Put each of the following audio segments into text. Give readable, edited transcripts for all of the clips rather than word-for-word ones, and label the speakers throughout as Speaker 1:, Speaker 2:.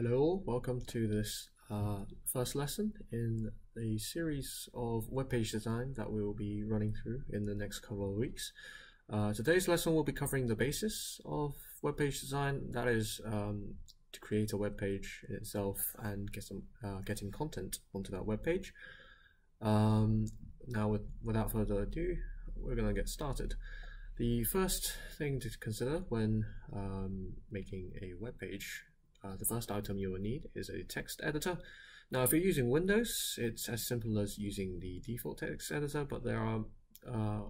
Speaker 1: Hello, welcome to this first lesson in the series of web page design that we will be running through in the next couple of weeks. Today's lesson will be covering the basis of web page design, that is to create a web page in itself and getting content onto that web page. Now without further ado, we're going to get started. The first thing to consider when making a web page, the first item you will need is a text editor. Now, if you're using Windows, it's as simple as using the default text editor, but there are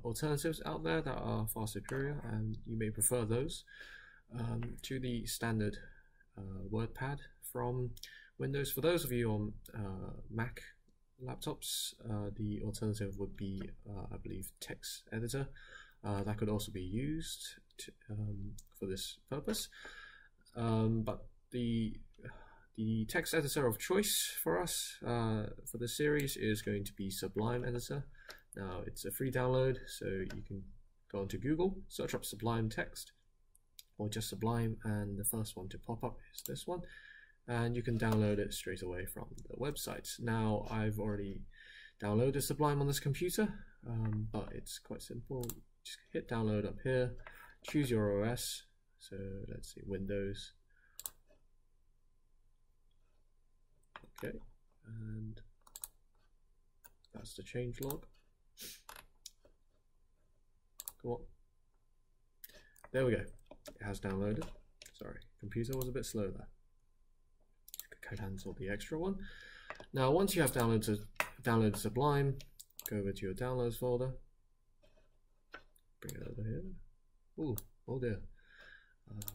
Speaker 1: alternatives out there that are far superior, and you may prefer those to the standard WordPad from Windows. For those of you on Mac laptops, the alternative would be, I believe, text editor. That could also be used for this purpose, but the text editor of choice for us for this series is going to be Sublime Editor. Now, it's a free download, so you can go onto Google, search up Sublime Text, or just Sublime, and the first one to pop up is this one, and you can download it straight away from the website. Now, I've already downloaded Sublime on this computer, but it's quite simple. Just hit download up here, choose your OS, so let's see, Windows. Okay, and that's the changelog. Come on. There we go. It has downloaded. Sorry, computer was a bit slow there. Cancel the extra one. Now, once you have downloaded Sublime, go over to your downloads folder. Bring it over here. Ooh, oh dear.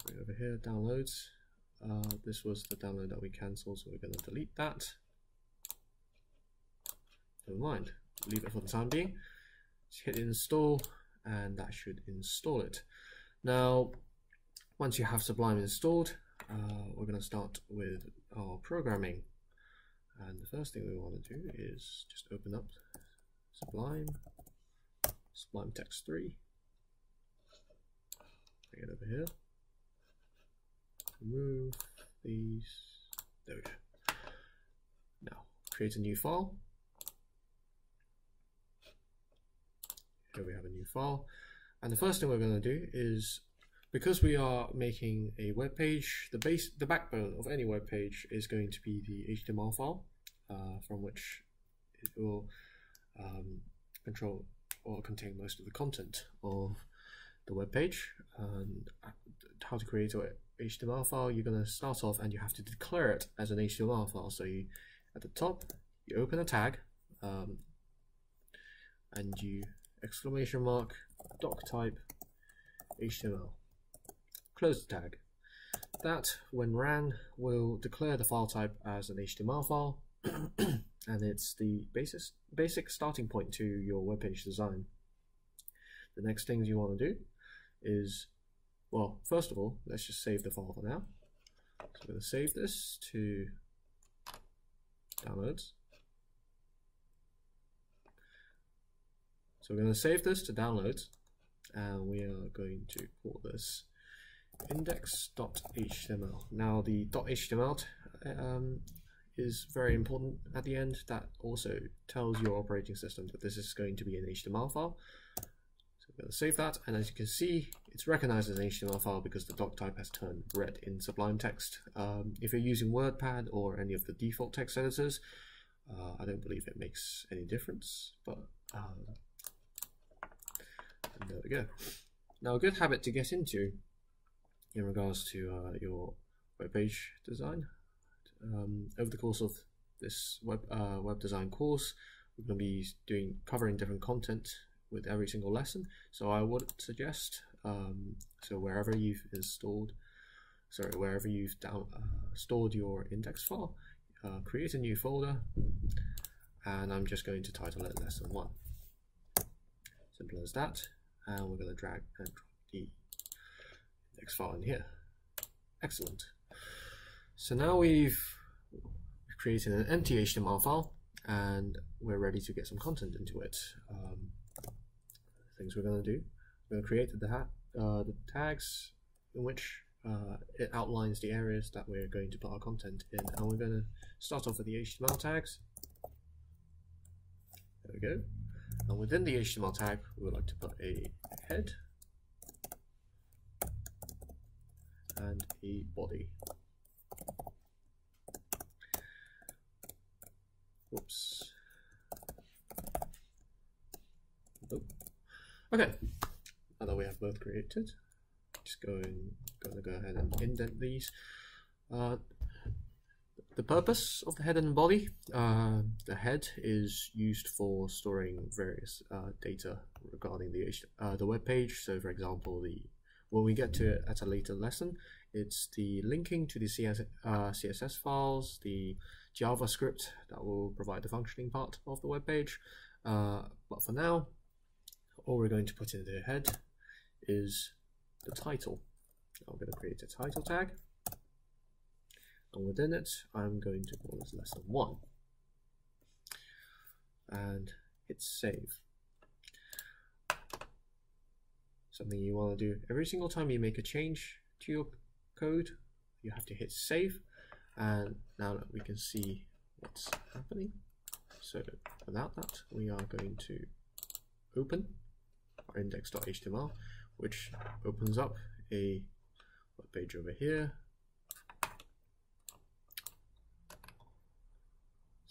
Speaker 1: Bring it over here, downloads. This was the download that we cancelled, so we're going to delete that. Never mind, leave it for the time being. Just hit install, and that should install it. Now, once you have Sublime installed, we're going to start with our programming. And the first thing we want to do is just open up Sublime Text 3. Bring it over here. Remove these. There we go. Now, create a new file. Here we have a new file. And the first thing we're going to do is, because we are making a web page, the backbone of any web page is going to be the HTML file, from which it will control or contain most of the content of the web page. And how to create a HTML file, you're going to start off and you have to declare it as an HTML file. So you, at the top, you open a tag, and you !doc_type HTML. Close the tag. That, when ran, will declare the file type as an HTML file, and it's the basic starting point to your web page design. The next things you want to do is, well, first of all, let's just save the file for now. So we're going to save this to downloads. So we're going to save this to downloads, and we are going to call this index.html. Now, the .html is very important at the end. That also tells your operating system that this is going to be an HTML file. We're going to save that, and as you can see, it's recognized as an HTML file because the doc type has turned red in Sublime Text. If you're using WordPad or any of the default text editors, I don't believe it makes any difference, but and there we go. Now, a good habit to get into in regards to your web page design, over the course of this web design course, we're going to be covering different content with every single lesson. So I would suggest, so wherever you've stored your index file, create a new folder, and I'm just going to title it lesson 1. Simple as that. And we're going to drag and drop the index file in here. Excellent. So now we've created an empty HTML file, and we're ready to get some content into it. Things we're going to do, we're going to create the tags in which it outlines the areas that we're going to put our content in, and we're going to start off with the HTML tags. There we go. And within the HTML tag, we would like to put a head and a body. Whoops. Nope. Okay. Now that we have both created, just gonna go ahead and indent these. The purpose of the head and body, the head is used for storing various data regarding the web page. So, for example, when we get to it at a later lesson, it's the linking to the CSS files, the JavaScript that will provide the functioning part of the web page. But for now, all we're going to put in the head is the title. I'm going to create a title tag. And within it, I'm going to call this lesson 1 and hit save. Something you want to do every single time you make a change to your code, you have to hit save. And now that we can see what's happening, so without that, we are going to open our index.html, which opens up a web page over here.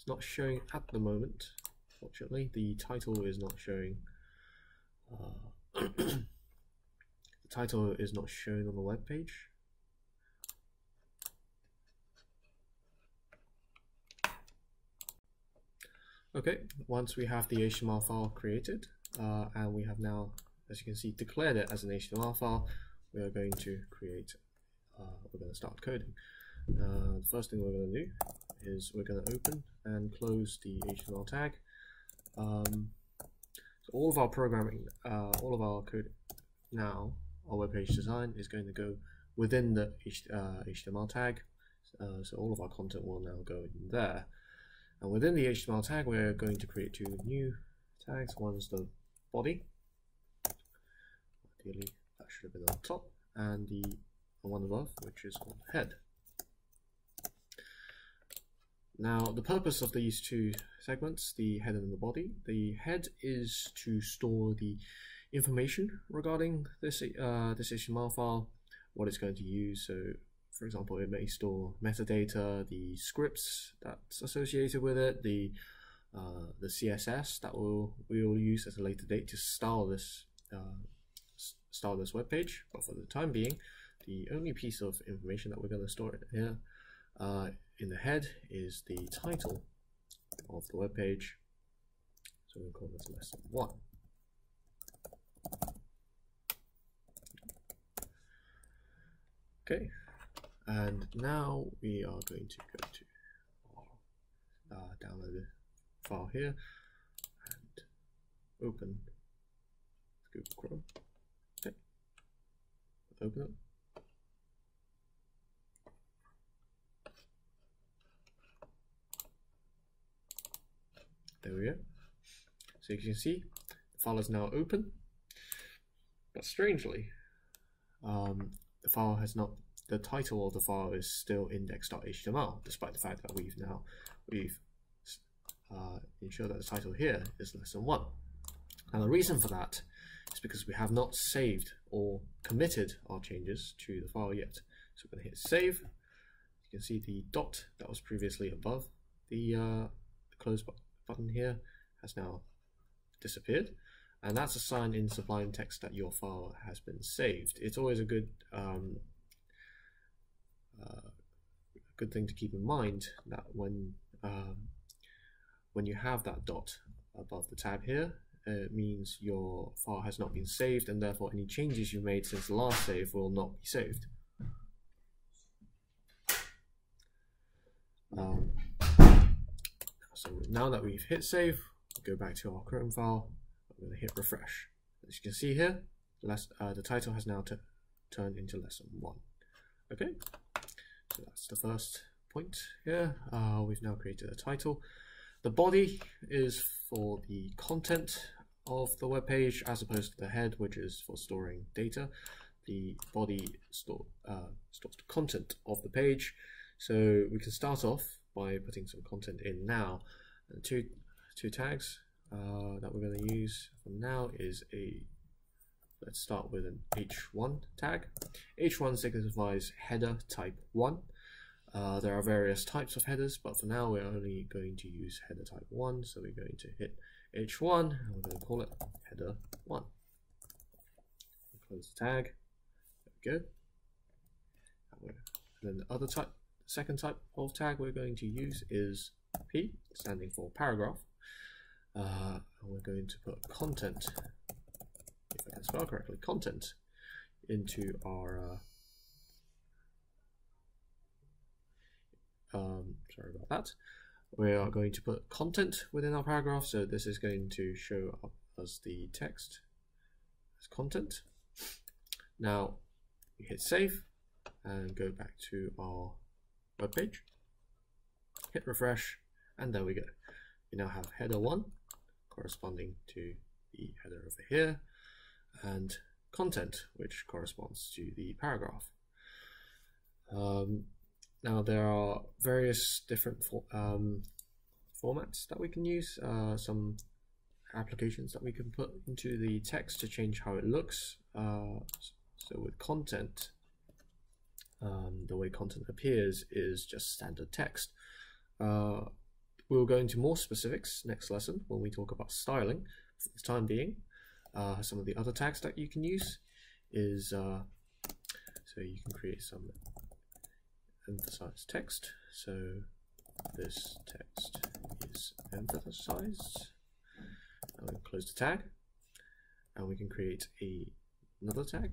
Speaker 1: Not showing at the moment, fortunately. The title is not showing. The title is not shown on the web page. Okay, once we have the HTML file created, and we have now, as you can see, declared it as an HTML file, we are going to create. We're going to start coding. The first thing we're going to do is we're going to open and close the HTML tag. So all of our programming, all of our code now, our web page design is going to go within the HTML tag. So all of our content will now go in there. And within the HTML tag, we're going to create 2 new tags. One's the body. Ideally, that should have been on top, and the one above, which is called head. Now, the purpose of these 2 segments, the head and the body, the head is to store the information regarding this HTML file, what it's going to use. So, for example, it may store metadata, the scripts that's associated with it, the CSS that we will use at a later date to style this web page. But for the time being, the only piece of information that we're going to store here in the head is the title of the web page. So we'll call this lesson 1. Okay, and now we are going to go to our downloaded file here and open Google Chrome. Okay, open it. There we go. So you can see the file is now open, but strangely, the title of the file is still index.html, despite the fact that we've ensured that the title here is lesson 1. And the reason for that is because we have not saved or committed our changes to the file yet. So we're going to hit save. You can see the dot that was previously above the close button here has now disappeared, and that's a sign in Sublime Text that your file has been saved. It's always a good thing to keep in mind that when you have that dot above the tab here, it means your file has not been saved, and therefore any changes you made since the last save will not be saved. So now that we've hit save, we'll go back to our Chrome file. I'm going to hit refresh. As you can see here, the title has now turned into lesson 1. Okay, so that's the first point here. We've now created a title. The body is for the content of the web page, as opposed to the head, which is for storing data. the body stores the content of the page. So we can start off by putting some content in now. And two tags that we're going to use for now is let's start with an h1 tag. H1 signifies header type 1. There are various types of headers, but for now we're only going to use header type 1. So we're going to hit h1 and we're going to call it header 1. Close the tag. There we go. And then the other type, second type of tag we're going to use is P, standing for paragraph. And we're going to put content, if I can spell correctly, content into our sorry about that. We are going to put content within our paragraph, so this is going to show up as the text as content. Now we hit save and go back to our web page, hit refresh, and there we go. We now have header 1 corresponding to the header over here, and content, which corresponds to the paragraph. Now there are various different formats that we can use, some applications that we can put into the text to change how it looks. So with content, the way content appears is just standard text. We'll go into more specifics next lesson when we talk about styling. For the time being, some of the other tags that you can use is, so you can create some emphasized text. So this text is emphasized. And we'll close the tag, and we can create another tag.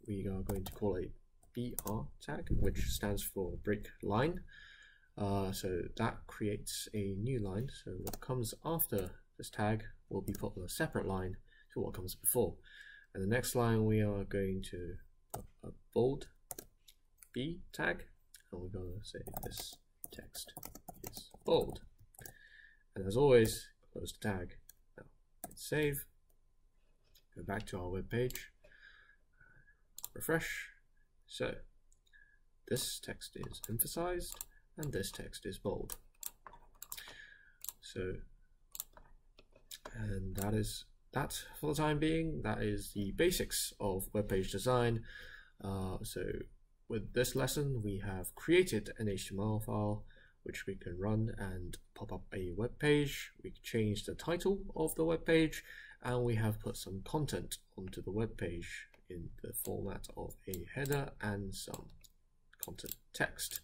Speaker 1: We are going to call a BR tag, which stands for break line. So that creates a new line. So what comes after this tag will be put on a separate line to what comes before. And the next line we are going to put a bold B tag, and we're going to say this text is bold. And as always, close the tag. Now hit save, go back to our web page, refresh. So this text is emphasized and this text is bold. So, and that is that for the time being. That is the basics of web page design. So with this lesson, we have created an HTML file which we can run and pop up a web page. We can change the title of the web page, and we have put some content onto the web page in the format of a header and some content text.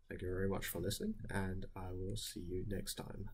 Speaker 1: Thank you very much for listening, and I will see you next time.